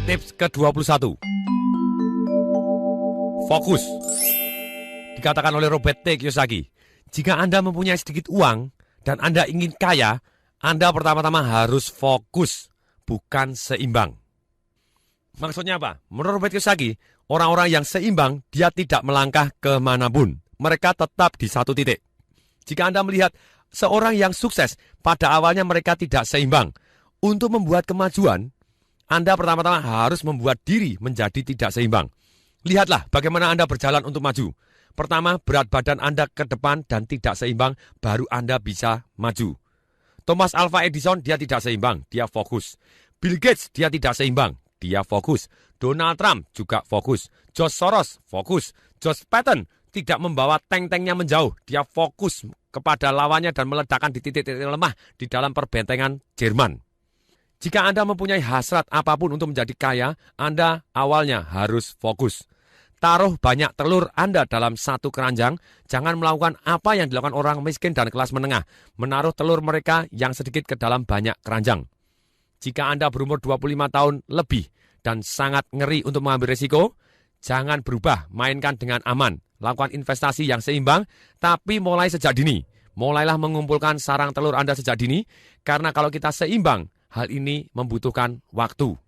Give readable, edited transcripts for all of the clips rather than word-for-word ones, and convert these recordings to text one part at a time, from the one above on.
Tips ke-21. Fokus. Dikatakan oleh Robert T. Kiyosaki, jika Anda mempunyai sedikit uang dan Anda ingin kaya, Anda pertama-tama harus fokus, bukan seimbang. Maksudnya apa? Menurut Robert Kiyosaki, orang-orang yang seimbang, dia tidak melangkah kemanapun. Mereka tetap di satu titik. Jika Anda melihat seorang yang sukses, pada awalnya mereka tidak seimbang. Untuk membuat kemajuan, Anda pertama-tama harus membuat diri menjadi tidak seimbang. Lihatlah bagaimana Anda berjalan untuk maju. Pertama, berat badan Anda ke depan dan tidak seimbang, baru Anda bisa maju. Thomas Alva Edison, dia tidak seimbang, dia fokus. Bill Gates, dia tidak seimbang, dia fokus. Donald Trump juga fokus. George Soros, fokus. George Patton tidak membawa tank-tanknya menjauh, dia fokus kepada lawannya dan meledakkan di titik-titik lemah di dalam perbentengan Jerman. Jika Anda mempunyai hasrat apapun untuk menjadi kaya, Anda awalnya harus fokus. Taruh banyak telur Anda dalam satu keranjang, jangan melakukan apa yang dilakukan orang miskin dan kelas menengah, menaruh telur mereka yang sedikit ke dalam banyak keranjang. Jika Anda berumur 25 tahun lebih dan sangat ngeri untuk mengambil risiko, jangan berubah, mainkan dengan aman. Lakukan investasi yang seimbang, tapi mulai sejak dini. Mulailah mengumpulkan sarang telur Anda sejak dini, karena kalau kita seimbang, hal ini membutuhkan waktu.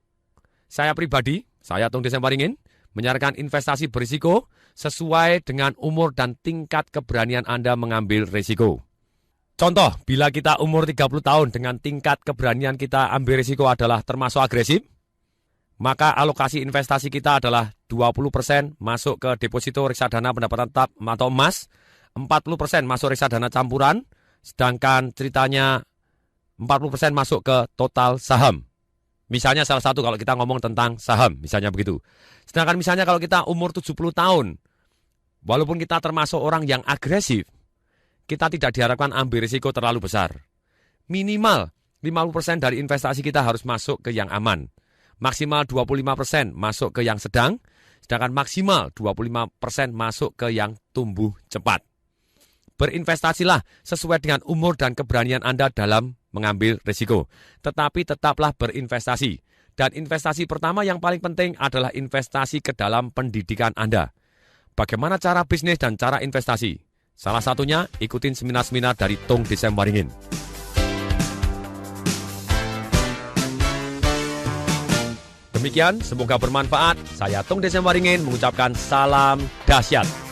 Saya pribadi, saya Tung Desem Waringin, menyarankan investasi berisiko sesuai dengan umur dan tingkat keberanian Anda mengambil risiko. Contoh, bila kita umur 30 tahun dengan tingkat keberanian kita ambil risiko adalah termasuk agresif, maka alokasi investasi kita adalah 20% masuk ke deposito reksadana pendapatan tetap atau emas, 40% masuk reksadana campuran, sedangkan ceritanya 40% masuk ke total saham. Misalnya salah satu kalau kita ngomong tentang saham, misalnya begitu. Sedangkan misalnya kalau kita umur 70 tahun, walaupun kita termasuk orang yang agresif, kita tidak diharapkan ambil risiko terlalu besar. Minimal 50% dari investasi kita harus masuk ke yang aman. Maksimal 25% masuk ke yang sedang, sedangkan maksimal 25% masuk ke yang tumbuh cepat. Berinvestasilah sesuai dengan umur dan keberanian Anda dalam mengambil risiko. Tetapi tetaplah berinvestasi. Dan investasi pertama yang paling penting adalah investasi ke dalam pendidikan Anda. Bagaimana cara bisnis dan cara investasi? Salah satunya ikutin seminar-seminar dari Tung Desem Waringin. Demikian, semoga bermanfaat. Saya Tung Desem Waringin mengucapkan salam dahsyat.